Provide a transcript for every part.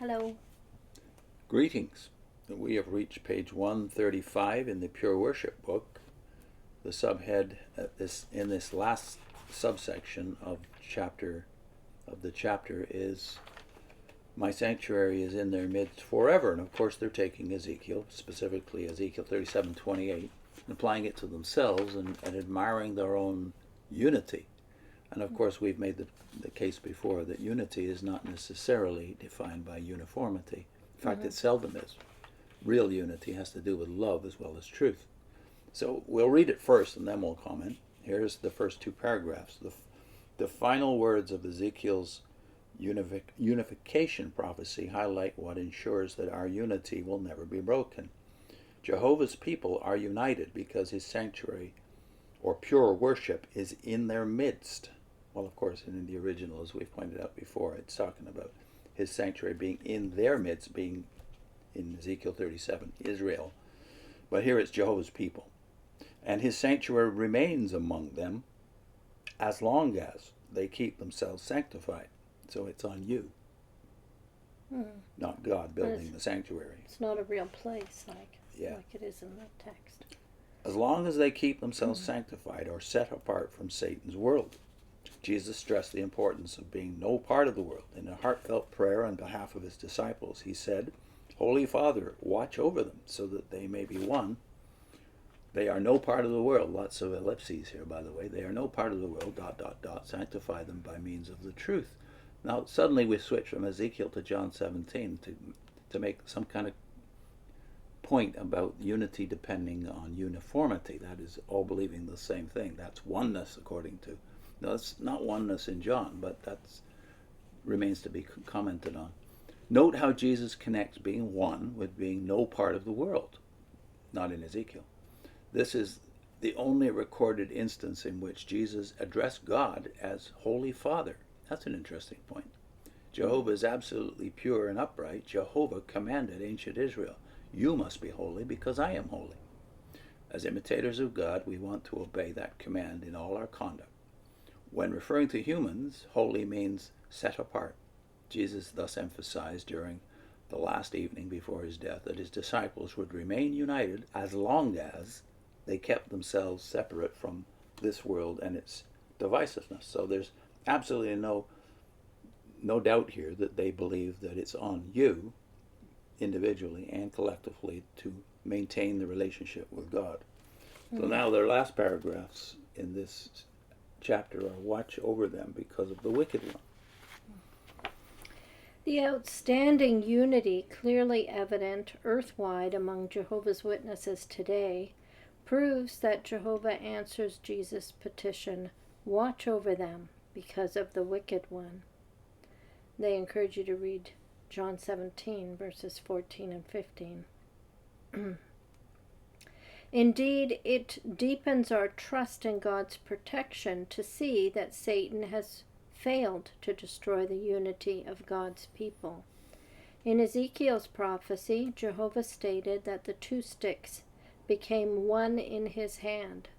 Hello. Greetings. We have reached page 135 in the Pure Worship book. The subhead in this last subsection of the chapter is "My sanctuary is in their midst forever." And of course they're taking Ezekiel, specifically Ezekiel 37:28, and applying it to themselves and admiring their own unity. And of course we've made the case before that unity is not necessarily defined by uniformity. In fact, it seldom is. Real unity has to do with love as well as truth. So we'll read it first and then we'll comment. Here's the first two paragraphs. The final words of Ezekiel's unification prophecy highlight what ensures that our unity will never be broken. Jehovah's people are united because his sanctuary, or pure worship, is in their midst. Well, of course, in the original, as we've pointed out before, it's talking about his sanctuary being in their midst, being in Ezekiel 37, Israel. But here it's Jehovah's people. And his sanctuary remains among them as long as they keep themselves sanctified. So it's on you, not God building the sanctuary. It's not a real place like it is in the text. As long as they keep themselves sanctified or set apart from Satan's world. Jesus stressed the importance of being no part of the world. In a heartfelt prayer on behalf of his disciples, he said, "Holy Father, watch over them so that they may be one. They are no part of the world." Lots of ellipses here, by the way. They are no part of the world, ... Sanctify them by means of the truth. Now, suddenly we switch from Ezekiel to John 17 to make some kind of point about unity depending on uniformity. That is, all believing the same thing. That's oneness, according to... No, it's not oneness in John, but that remains to be commented on. Note how Jesus connects being one with being no part of the world. Not in Ezekiel. This is the only recorded instance in which Jesus addressed God as Holy Father. That's an interesting point. Jehovah is absolutely pure and upright. Jehovah commanded ancient Israel, "You must be holy because I am holy." As imitators of God, we want to obey that command in all our conduct. When referring to humans, holy means set apart. Jesus thus emphasized during the last evening before his death that his disciples would remain united as long as they kept themselves separate from this world and its divisiveness. So there's absolutely no doubt here that they believe that it's on you, individually and collectively, to maintain the relationship with God. So now their last paragraphs in this chapter are "Watch over them because of the wicked one." The outstanding unity clearly evident earthwide among Jehovah's Witnesses today proves that Jehovah answers Jesus' petition, "Watch over them because of the wicked one." They encourage you to read John 17, verses 14 and 15. Indeed, it deepens our trust in God's protection to see that Satan has failed to destroy the unity of God's people. In Ezekiel's prophecy, Jehovah stated that the two sticks became one in his hand.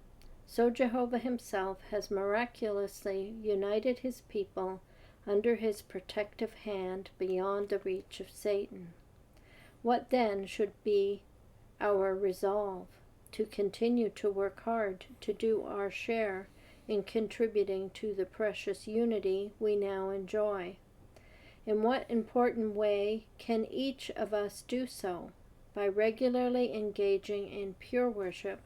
So Jehovah himself has miraculously united his people under his protective hand beyond the reach of Satan. What then should be our resolve? To continue to work hard to do our share in contributing to the precious unity we now enjoy. In what important way can each of us do so? By regularly engaging in pure worship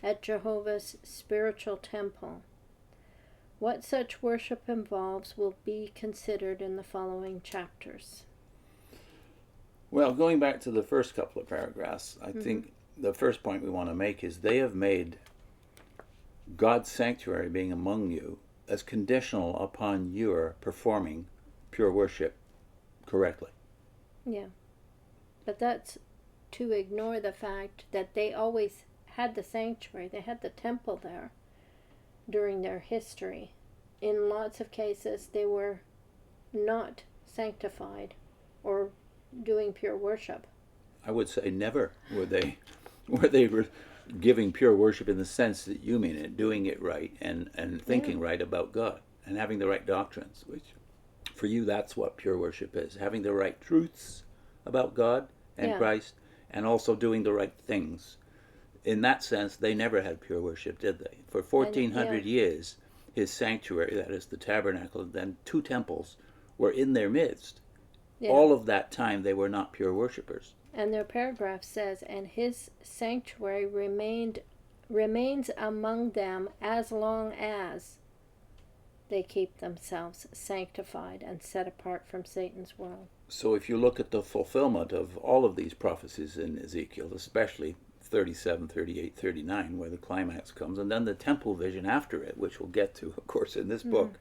at Jehovah's spiritual temple. What such worship involves will be considered in the following chapters. Well, going back to the first couple of paragraphs, I think the first point we want to make is they have made God's sanctuary being among you as conditional upon your performing pure worship correctly. Yeah. But that's to ignore the fact that they always had the sanctuary. They had the temple there during their history. In lots of cases, they were not sanctified or doing pure worship. I would say never were they giving pure worship in the sense that you mean it, doing it right and thinking right about God and having the right doctrines, which For you, that's what pure worship is. Having the right truths about God and Christ, and also doing the right things. In that sense, they never had pure worship, did they? For 1,400 years, his sanctuary, that is the tabernacle, and then 2 temples, were in their midst. Yeah. All of that time, they were not pure worshipers. And their paragraph says, and his sanctuary remains among them as long as they keep themselves sanctified and set apart from Satan's world. So if you look at the fulfillment of all of these prophecies in Ezekiel, especially 37, 38, 39, where the climax comes, and then the temple vision after it, which we'll get to, of course, in this book,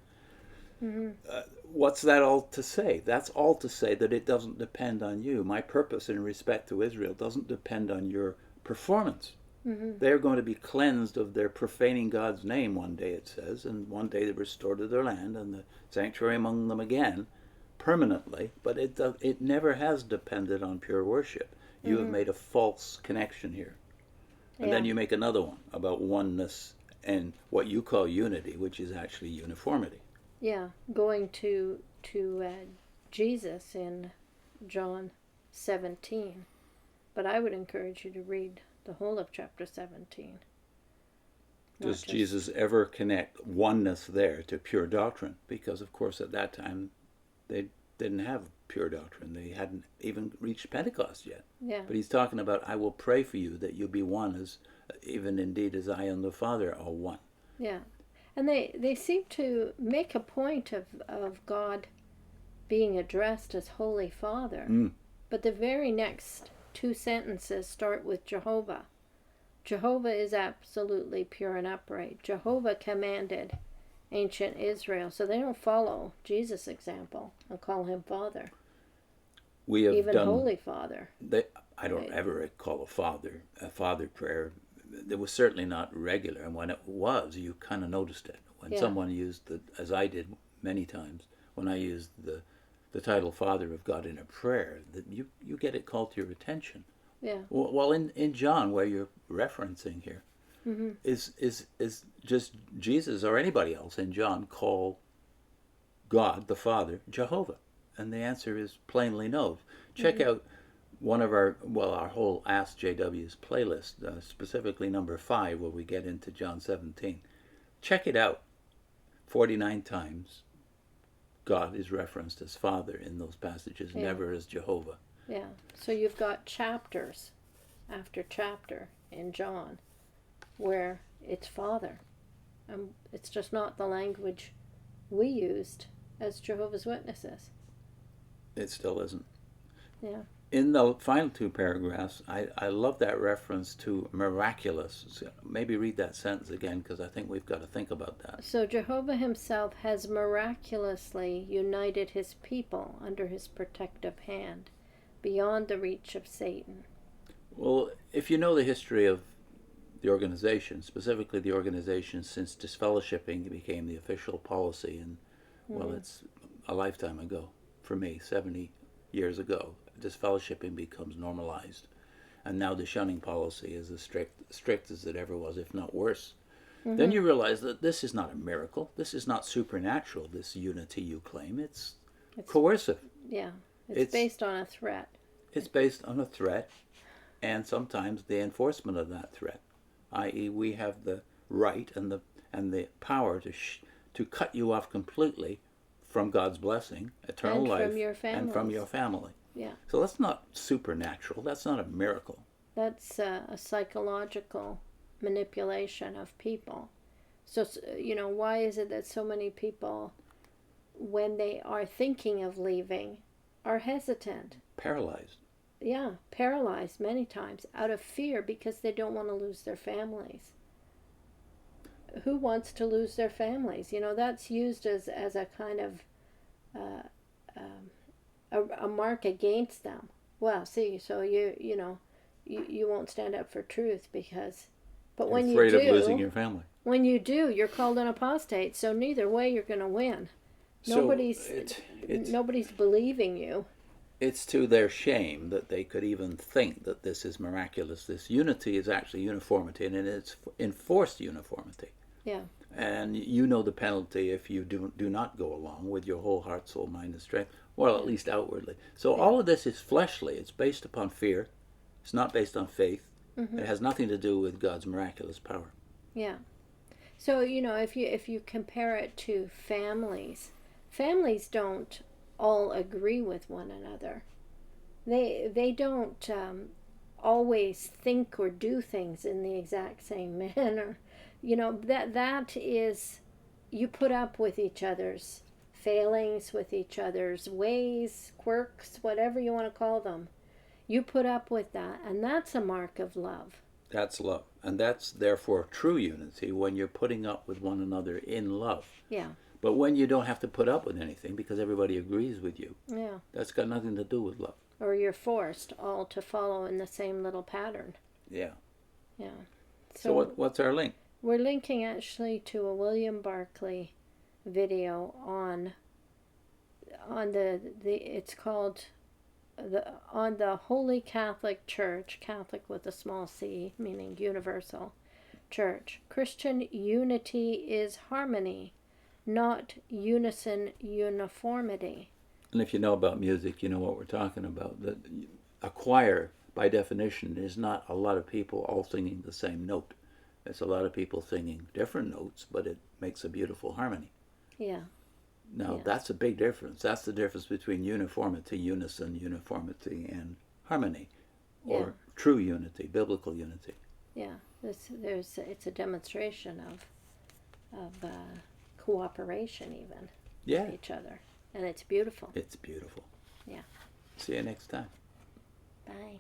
what's that all to say? That's all to say that it doesn't depend on you. My purpose in respect to Israel doesn't depend on your performance. They're going to be cleansed of their profaning God's name one day, it says, and one day they're restored to their land and the sanctuary among them again, permanently. But it never has depended on pure worship. You have made a false connection here. And then you make another one about oneness and what you call unity, which is actually uniformity. Yeah, going to Jesus in John 17. But I would encourage you to read the whole of chapter 17. Does Jesus ever connect oneness there to pure doctrine? Because, of course, at that time, they didn't have pure doctrine. They hadn't even reached Pentecost yet. Yeah. But he's talking about, I will pray for you that you be one, as even indeed as I and the Father are one. Yeah. And they seem to make a point of God being addressed as Holy Father. But the very next 2 sentences start with Jehovah. Jehovah is absolutely pure and upright. Jehovah commanded ancient Israel. So they don't follow Jesus' example and call him Father. We have even done, Holy Father. I don't ever call a father prayer. It was certainly not regular, and when it was, you kind of noticed it. When someone used as I did many times, when I used the title Father of God in a prayer, that you get it called to your attention. Yeah. Well, in John, where you're referencing here, is just Jesus or anybody else in John call God the Father Jehovah? And the answer is plainly no. Check out one of our whole Ask JW's playlist, specifically number 5, where we get into John 17. Check it out. 49 times God is referenced as Father in those passages, never as Jehovah. Yeah. So you've got chapters after chapter in John where it's Father. It's just not the language we used as Jehovah's Witnesses. It still isn't. Yeah. In the final 2 paragraphs, I love that reference to miraculous. So maybe read that sentence again, because I think we've got to think about that. So Jehovah himself has miraculously united his people under his protective hand, beyond the reach of Satan. Well, if you know the history of the organization, specifically the organization since disfellowshipping became the official policy, and it's a lifetime ago for me, 70 years ago, disfellowshipping becomes normalized, and now the shunning policy is as strict as it ever was, if not worse. Then you realize that this is not a miracle, this is not supernatural, this unity you claim, it's coercive. Yeah, it's based on a threat. It's based on a threat, and sometimes the enforcement of that threat, i.e. we have the right and the power to cut you off completely from God's blessing, eternal life, and from your family. Yeah. So that's not supernatural. That's not a miracle. That's a psychological manipulation of people. So, why is it that so many people, when they are thinking of leaving, are hesitant? Paralyzed. Yeah, paralyzed many times out of fear because they don't want to lose their families. Who wants to lose their families? That's used as a kind of a mark against them. Well, see, so you won't stand up for truth because, but when you do, afraid of losing your family. When you do, you're called an apostate. So neither way, you're going to win. Nobody's believing you. It's to their shame that they could even think that this is miraculous. This unity is actually uniformity, and it's enforced uniformity. Yeah. And you know the penalty if you do not go along with your whole heart, soul, mind, and strength. Well, at least outwardly. So all of this is fleshly. It's based upon fear. It's not based on faith. It has nothing to do with God's miraculous power. Yeah. So, if you compare it to families, families don't all agree with one another. They don't always think or do things in the exact same manner. That is, you put up with each other's failings, with each other's ways, quirks, whatever you want to call them. You put up with that, and that's a mark of love. That's love. And that's therefore true unity, when you're putting up with one another in love. Yeah. But when you don't have to put up with anything because everybody agrees with you, Yeah. that's got nothing to do with love. Or you're forced all to follow in the same little pattern. Yeah. Yeah. So what's our link? We're linking actually to a William Barclay video on the it's called on the Holy Catholic Church, Catholic with a small c, meaning universal church. Christian unity is harmony, not unison uniformity. And if you know about music, you know what we're talking about. A choir, by definition, is not a lot of people all singing the same note. It's a lot of people singing different notes, but it makes a beautiful harmony. Yeah. Now, that's a big difference. That's the difference between uniformity, unison, uniformity, and harmony, or true unity, biblical unity. Yeah, it's a demonstration of cooperation even with each other, and it's beautiful. It's beautiful. Yeah. See you next time. Bye.